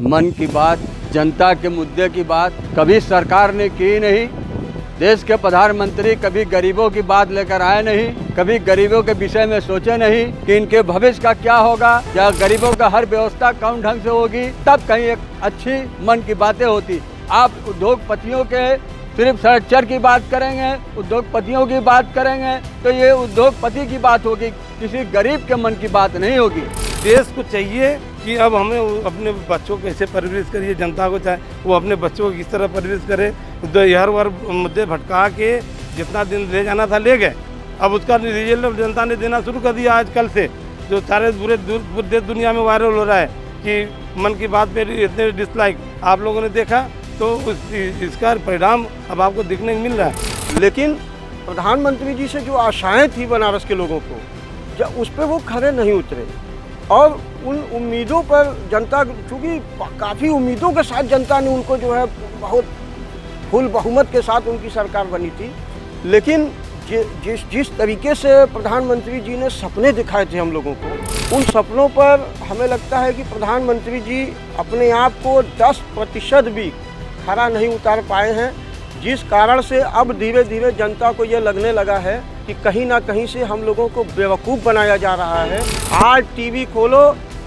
मन की बात, जनता के मुद्दे की बात कभी सरकार ने की नहीं। देश के प्रधानमंत्री कभी गरीबों की बात लेकर आए नहीं, कभी गरीबों के विषय में सोचे नहीं कि इनके भविष्य का क्या होगा या गरीबों का हर व्यवस्था कौन ढंग से होगी, तब कहीं एक अच्छी मन की बातें होती। आप उद्योगपतियों के सिर्फ स्ट्रक्चर की बात करेंगे, उद्योगपतियों की बात करेंगे तो ये उद्योगपति की बात होगी, किसी गरीब के मन की बात नहीं होगी। देश को चाहिए कि अब हमें अपने बच्चों को कैसे परवरिश करिए, जनता को चाहे वो अपने बच्चों को किस तरह परवरिश करे। हर बार मुद्दे भटका के जितना दिन ले जाना था ले गए, अब उसका रिजल्ट जनता ने देना शुरू कर दिया। आजकल से जो सारे पूरे देश दुनिया में वायरल हो रहा है कि मन की बात पे इतने डिसलाइक आप लोगों ने देखा, तो इसका परिणाम अब आपको दिखने को मिल रहा है। लेकिन प्रधानमंत्री जी से जो आशाएं थी बनारस के लोगों को, जब उस पर वो खरे नहीं उतरे और उन उम्मीदों पर जनता, चूँकि काफ़ी उम्मीदों के साथ जनता ने उनको जो है बहुत फुल बहुमत के साथ उनकी सरकार बनी थी, लेकिन जिस तरीके से प्रधानमंत्री जी ने सपने दिखाए थे हम लोगों को, उन सपनों पर हमें लगता है कि प्रधानमंत्री जी अपने आप को 10% भी खरा नहीं उतार पाए हैं, जिस कारण से अब धीरे धीरे जनता को ये लगने लगा है कि कहीं ना कहीं से हम लोगों को बेवकूफ़ बनाया जा रहा है। आज टीवी खोलो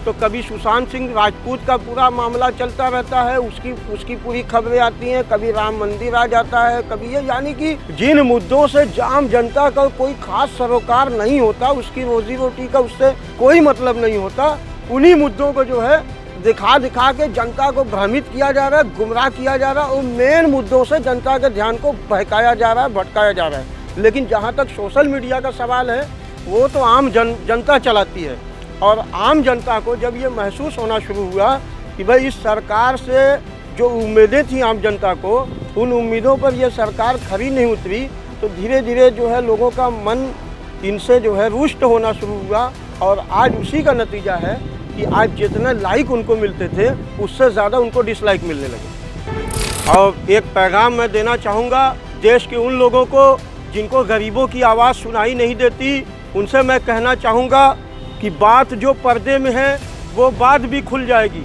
तो कभी सुशांत सिंह राजपूत का पूरा मामला चलता रहता है, उसकी पूरी खबरें आती हैं, कभी राम मंदिर आ जाता है, कभी ये, यानी कि जिन मुद्दों से आम जनता का कोई खास सरोकार नहीं होता, उसकी रोजी रोटी का उससे कोई मतलब नहीं होता, उन्हीं मुद्दों को जो है दिखा के जनता को भ्रमित किया जा रहा है, गुमराह किया जा रहा है और मेन मुद्दों से जनता के ध्यान को बहकाया जा रहा है, भटकाया जा रहा है। लेकिन जहाँ तक सोशल मीडिया का सवाल है, वो तो आम जनता चलाती है और आम जनता को जब ये महसूस होना शुरू हुआ कि भाई इस सरकार से जो उम्मीदें थी आम जनता को, उन उम्मीदों पर ये सरकार खरी नहीं उतरी, तो धीरे धीरे जो है लोगों का मन इनसे जो है रुष्ट होना शुरू हुआ और आज उसी का नतीजा है कि आज जितने लाइक उनको मिलते थे उससे ज़्यादा उनको डिसलाइक मिलने लगे। और एक पैगाम मैं देना चाहूँगा देश के उन लोगों को जिनको गरीबों की आवाज़ सुनाई नहीं देती, उनसे मैं कहना चाहूँगा कि बात जो पर्दे में है वो बात भी खुल जाएगी,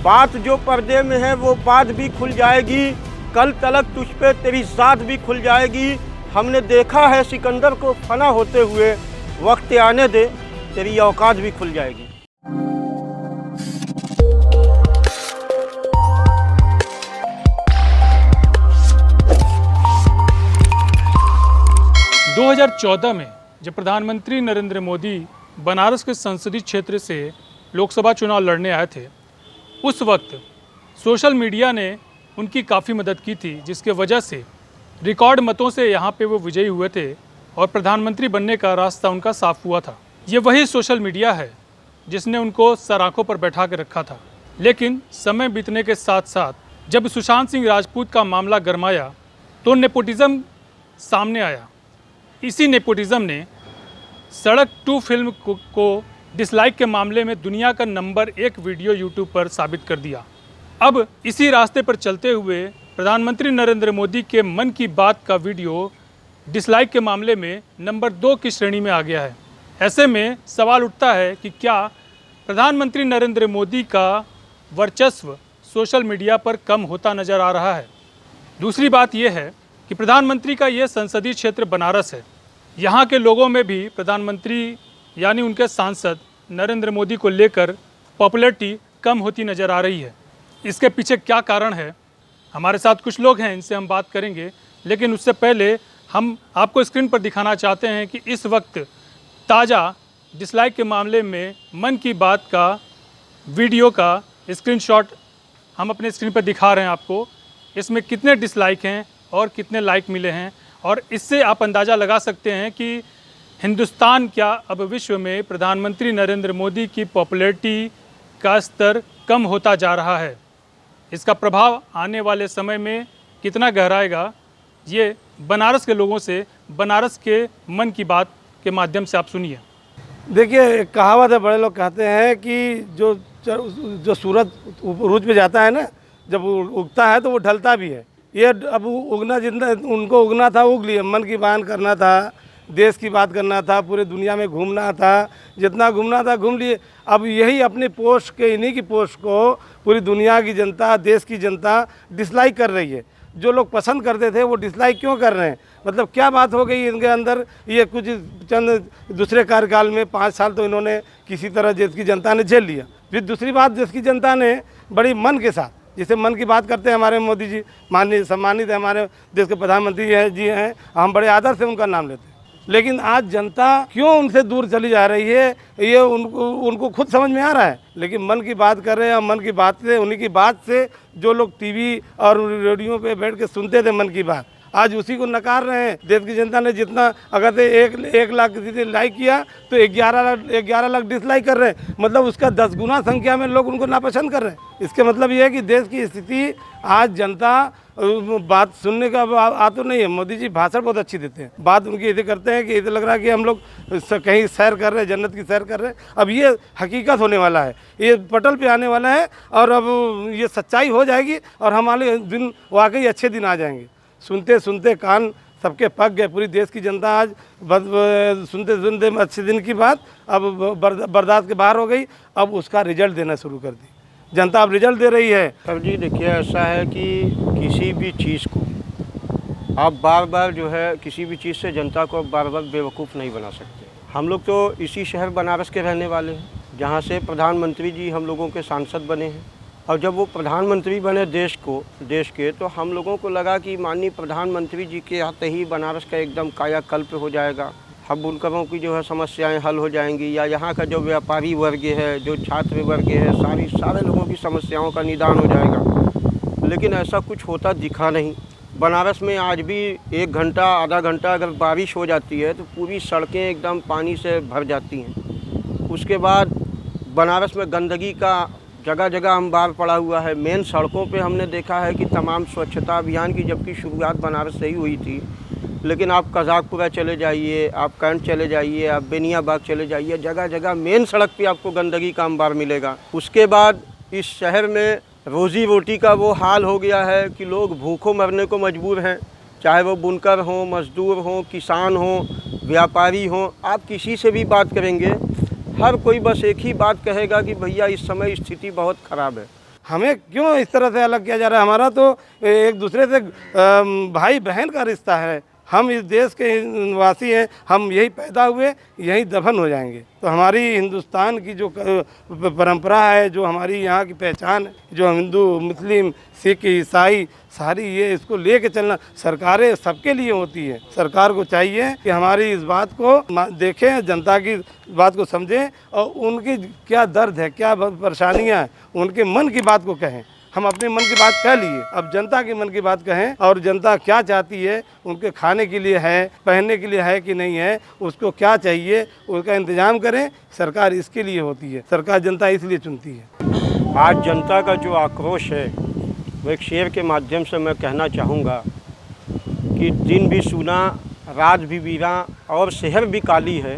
बात जो पर्दे में है वो बात भी खुल जाएगी, कल तलक तुझ पे तेरी ज़ात भी खुल जाएगी। हमने देखा है सिकंदर को फना होते हुए, वक्त आने दे तेरी औकात भी खुल जाएगी। – 2014 में जब प्रधानमंत्री नरेंद्र मोदी बनारस के संसदीय क्षेत्र से लोकसभा चुनाव लड़ने आए थे, उस वक्त सोशल मीडिया ने उनकी काफ़ी मदद की थी, जिसके वजह से रिकॉर्ड मतों से यहाँ पे वो विजयी हुए थे और प्रधानमंत्री बनने का रास्ता उनका साफ हुआ था। ये वही सोशल मीडिया है जिसने उनको सराखों पर बैठा के रखा था। लेकिन समय बीतने के साथ साथ जब सुशांत सिंह राजपूत का मामला गरमाया तो नेपोटिज्म सामने आया। इसी नेपोटिज्म ने सड़क 2 फिल्म को डिसलाइक के मामले में दुनिया का नंबर 1 वीडियो यूट्यूब पर साबित कर दिया। अब इसी रास्ते पर चलते हुए प्रधानमंत्री नरेंद्र मोदी के मन की बात का वीडियो डिसलाइक के मामले में नंबर 2 की श्रेणी में आ गया है। ऐसे में सवाल उठता है कि क्या प्रधानमंत्री नरेंद्र मोदी का वर्चस्व सोशल मीडिया पर कम होता नज़र आ रहा है। दूसरी बात यह है कि प्रधानमंत्री का ये संसदीय क्षेत्र बनारस है, यहाँ के लोगों में भी प्रधानमंत्री यानी उनके सांसद नरेंद्र मोदी को लेकर पॉपुलैरिटी कम होती नज़र आ रही है। इसके पीछे क्या कारण है, हमारे साथ कुछ लोग हैं, इनसे हम बात करेंगे। लेकिन उससे पहले हम आपको स्क्रीन पर दिखाना चाहते हैं कि इस वक्त ताज़ा डिसलाइक के मामले में मन की बात का वीडियो का स्क्रीनशॉट हम अपने स्क्रीन पर दिखा रहे हैं आपको। इसमें कितने डिसलाइक हैं और कितने लाइक मिले हैं, और इससे आप अंदाज़ा लगा सकते हैं कि हिंदुस्तान क्या अब विश्व में प्रधानमंत्री नरेंद्र मोदी की पॉपुलैरिटी का स्तर कम होता जा रहा है। इसका प्रभाव आने वाले समय में कितना गहराएगा, ये बनारस के लोगों से बनारस के मन की बात के माध्यम से आप सुनिए। देखिए, कहावत है, बड़े लोग कहते हैं कि जो सूरज उरूज पे जाता है ना, जब उगता है तो वो ढलता भी है। ये अब उगना, जितना उनको उगना था उग लिया, मन की बात करना था, देश की बात करना था, पूरे दुनिया में घूमना था, जितना घूमना था घूम लिए। अब यही अपने पोस्ट के, इन्हीं की पोस्ट को पूरी दुनिया की जनता, देश की जनता डिसलाइक कर रही है। जो लोग पसंद करते थे वो डिसलाइक क्यों कर रहे हैं? मतलब क्या बात हो गई इनके अंदर? ये कुछ चंद दूसरे कार्यकाल में 5 साल तो इन्होंने किसी तरह देश की जनता ने झेल लिया। फिर दूसरी बात, देश की जनता ने बड़ी मन के साथ, जिसे मन की बात करते हैं हमारे मोदी जी, माननीय सम्मानित है, हमारे देश के प्रधानमंत्री हैं, हम बड़े आदर से उनका नाम लेते हैं। लेकिन आज जनता क्यों उनसे दूर चली जा रही है, ये उनको खुद समझ में आ रहा है। लेकिन मन की बात कर रहे हैं, मन की बात से, उन्हीं की बात से जो लोग टीवी और रेडियो पे बैठ के सुनते थे मन की बात, आज उसी को नकार रहे हैं। देश की जनता ने जितना, अगर से 1 लाख किसी ने लाइक किया तो 11 लाख डिसलाइक कर रहे हैं। मतलब उसका 10 गुना संख्या में लोग उनको नापसंद कर रहे हैं। इसके मतलब ये है कि देश की स्थिति, आज जनता बात सुनने का आ तो नहीं है। मोदी जी भाषण बहुत अच्छी देते हैं, बात उनकी ऐसे करते हैं कि ऐसे लग रहा है कि हम लोग कहीं सैर कर रहे हैं, जन्नत की सैर कर रहे हैं। अब ये हकीकत होने वाला है, ये पटल पे आने वाला है और अब ये सच्चाई हो जाएगी और हमारे दिन वाकई अच्छे दिन आ जाएंगे। सुनते सुनते कान सबके पक गए। पूरी देश की जनता आज सुनते सुनते अच्छे दिन की बात अब बर्दाश्त के बाहर हो गई। अब उसका रिजल्ट देना शुरू कर दी जनता, अब रिजल्ट दे रही है। सर जी देखिए, ऐसा है कि किसी भी चीज़ को आप बार बार जो है, किसी भी चीज़ से जनता को बार बार बेवकूफ़ नहीं बना सकते। हम लोग तो इसी शहर बनारस के रहने वाले हैं, जहाँ से प्रधानमंत्री जी हम लोगों के सांसद बने हैं। और जब वो प्रधानमंत्री बने देश के, तो हम लोगों को लगा कि माननीय प्रधानमंत्री जी के आते ही बनारस का एकदम कायाकल्प हो जाएगा। हम बुनकरों की जो है समस्याएं हल हो जाएंगी, या यहाँ का जो व्यापारी वर्ग है, जो छात्र वर्ग है, सारे लोगों की समस्याओं का निदान हो जाएगा। लेकिन ऐसा कुछ होता दिखा नहीं। बनारस में आज भी 1 घंटा आधा घंटा अगर बारिश हो जाती है तो पूरी सड़कें एकदम पानी से भर जाती हैं। उसके बाद बनारस में गंदगी का जगह जगह अंबार पड़ा हुआ है। मेन सड़कों पे हमने देखा है कि तमाम स्वच्छता अभियान की, जबकि शुरुआत बनारस से ही हुई थी, लेकिन आप कज़ाकपुरा चले जाइए, आप कैंट चले जाइए, आप बेनियाबाग चले जाइए, जगह जगह मेन सड़क पे आपको गंदगी का अंबार मिलेगा। उसके बाद इस शहर में रोज़ी रोटी का वो हाल हो गया है कि लोग भूखों मरने को मजबूर हैं। चाहे वो बुनकर हों, मज़दूर हों, किसान हों, व्यापारी हों, आप किसी से भी बात करेंगे, हर कोई बस एक ही बात कहेगा कि भैया इस समय स्थिति बहुत ख़राब है। हमें क्यों इस तरह से अलग किया जा रहा है? हमारा तो एक दूसरे से भाई बहन का रिश्ता है। हम इस देश के निवासी हैं, हम यही पैदा हुए, यही दफन हो जाएंगे। तो हमारी हिंदुस्तान की जो परंपरा है, जो हमारी यहाँ की पहचान है, जो हिंदू, मुस्लिम, सिख, ईसाई, सारी ये इसको लेके चलना, सरकारें सबके लिए होती है। सरकार को चाहिए कि हमारी इस बात को देखें, जनता की बात को समझें और उनकी क्या दर्द है, क्या परेशानियाँ हैं, उनके मन की बात को कहें। हम अपने मन की बात कह लिए, अब जनता के मन की बात कहें और जनता क्या चाहती है, उनके खाने के लिए है, पहनने के लिए है कि नहीं है, उसको क्या चाहिए, उसका इंतजाम करें। सरकार इसके लिए होती है, सरकार जनता इसलिए चुनती है। आज जनता का जो आक्रोश है वो एक शेर के माध्यम से मैं कहना चाहूँगा कि दिन भी सूना, रात भी वीरा और शहर भी काली है।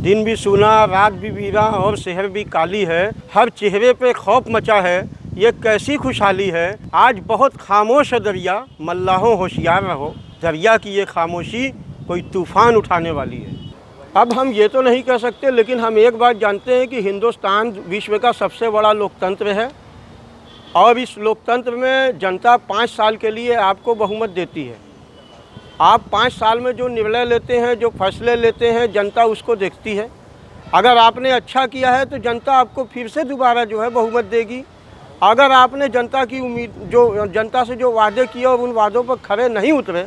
दिन भी सूना, रात भी वीरा और शहर भी काली है। हर चेहरे पे खौफ मचा है, ये कैसी खुशहाली है। आज बहुत खामोश है दरिया, मल्लाहों होशियार रहो। दरिया की ये खामोशी कोई तूफ़ान उठाने वाली है। अब हम ये तो नहीं कह सकते, लेकिन हम एक बात जानते हैं कि हिंदुस्तान विश्व का सबसे बड़ा लोकतंत्र है और इस लोकतंत्र में जनता 5 साल के लिए आपको बहुमत देती है। आप 5 साल में जो निर्णय लेते हैं, जो फैसले लेते हैं, जनता उसको देखती है। अगर आपने अच्छा किया है तो जनता आपको फिर से दोबारा जो है बहुमत देगी। अगर आपने जनता की उम्मीद, जो जनता से जो वादे किए और उन वादों पर खरे नहीं उतरे,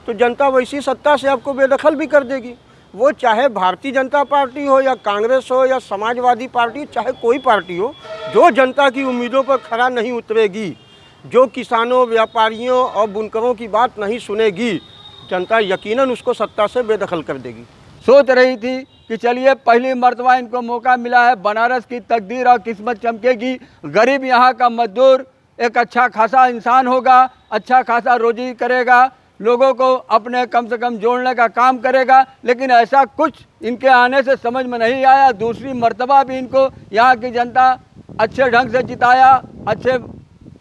तो जनता वैसी सत्ता से आपको बेदखल भी कर देगी। वो चाहे भारतीय जनता पार्टी हो या कांग्रेस हो या समाजवादी पार्टी, चाहे कोई पार्टी हो, जो जनता की उम्मीदों पर खरा नहीं उतरेगी, जो किसानों, व्यापारियों और बुनकरों की बात नहीं सुनेगी, जनता यकीनन उसको सत्ता से बेदखल कर देगी। सोच रही थी कि चलिए पहली मर्तबा इनको मौका मिला है, बनारस की तकदीर और किस्मत चमकेगी, गरीब यहाँ का मजदूर एक अच्छा खासा इंसान होगा, अच्छा खासा रोजी करेगा, लोगों को अपने कम से कम जोड़ने का काम करेगा। लेकिन ऐसा कुछ इनके आने से समझ में नहीं आया। दूसरी मर्तबा भी इनको यहाँ की जनता अच्छे ढंग से जिताया, अच्छे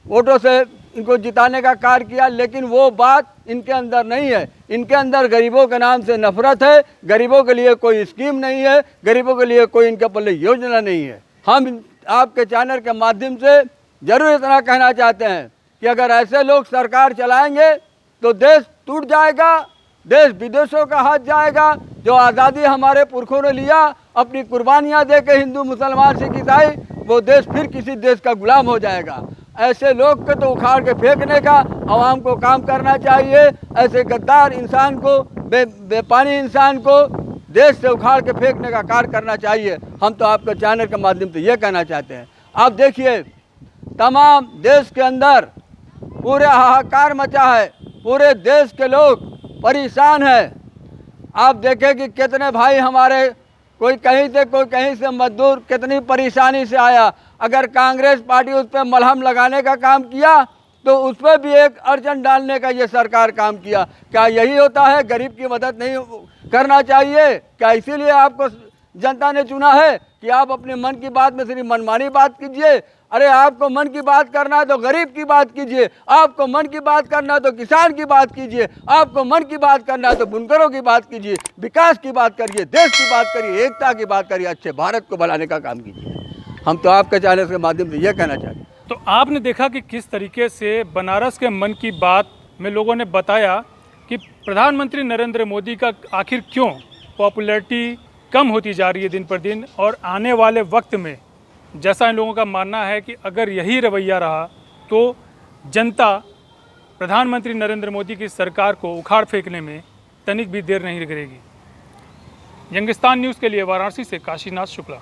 वोटों से इनको जिताने का कार्य किया, लेकिन वो बात इनके अंदर नहीं है। इनके अंदर गरीबों के नाम से नफरत है, गरीबों के लिए कोई स्कीम नहीं है, गरीबों के लिए कोई इनके पल्ले योजना नहीं है। हम आपके चैनल के माध्यम से जरूर इतना कहना चाहते हैं कि अगर ऐसे लोग सरकार चलाएंगे तो देश टूट जाएगा, देश विदेशों का हाथ जाएगा। जो आज़ादी हमारे पुरखों ने लिया, अपनी कुर्बानियाँ दे के हिंदू मुसलमान सिख ईसाई, वो देश फिर किसी देश का गुलाम हो जाएगा। ऐसे लोग को तो उखाड़ के फेंकने का आवाम को काम करना चाहिए। ऐसे गद्दार इंसान को, बेपानी इंसान को देश से उखाड़ के फेंकने का कार्य करना चाहिए। हम तो आपके चैनल के माध्यम से ये कहना चाहते हैं। आप देखिए, तमाम देश के अंदर पूरे हाहाकार मचा है, पूरे देश के लोग परेशान हैं। आप देखें कि कितने भाई हमारे, कोई कहीं से कोई कहीं से मजदूर कितनी परेशानी से आया। अगर कांग्रेस पार्टी उस पर मलहम लगाने का काम किया तो उस पर भी एक अड़चन डालने का ये सरकार काम किया। क्या यही होता है? गरीब की मदद नहीं करना चाहिए क्या? इसीलिए आपको जनता ने चुना है कि आप अपने मन की बात में सिर्फ मनमानी बात कीजिए? अरे आपको मन की बात करना है तो गरीब की बात कीजिए, आपको मन की बात करना है तो किसान की बात कीजिए, आपको मन की बात करना है तो बुनकरों की बात कीजिए, विकास की बात करिए, देश की बात करिए, एकता की बात करिए, अच्छे भारत को बनाने का काम कीजिए। हम तो आपके चैनल के माध्यम से ये कहना चाहते हैं। तो आपने देखा कि किस तरीके से बनारस के मन की बात में लोगों ने बताया कि प्रधानमंत्री नरेंद्र मोदी का आखिर क्यों पॉपुलैरिटी कम होती जा रही है दिन पर दिन, और आने वाले वक्त में जैसा इन लोगों का मानना है कि अगर यही रवैया रहा तो जनता प्रधानमंत्री नरेंद्र मोदी की सरकार को उखाड़ फेंकने में तनिक भी देर नहीं करेगी। यंगिस्तान न्यूज़ के लिए वाराणसी से काशीनाथ शुक्ला।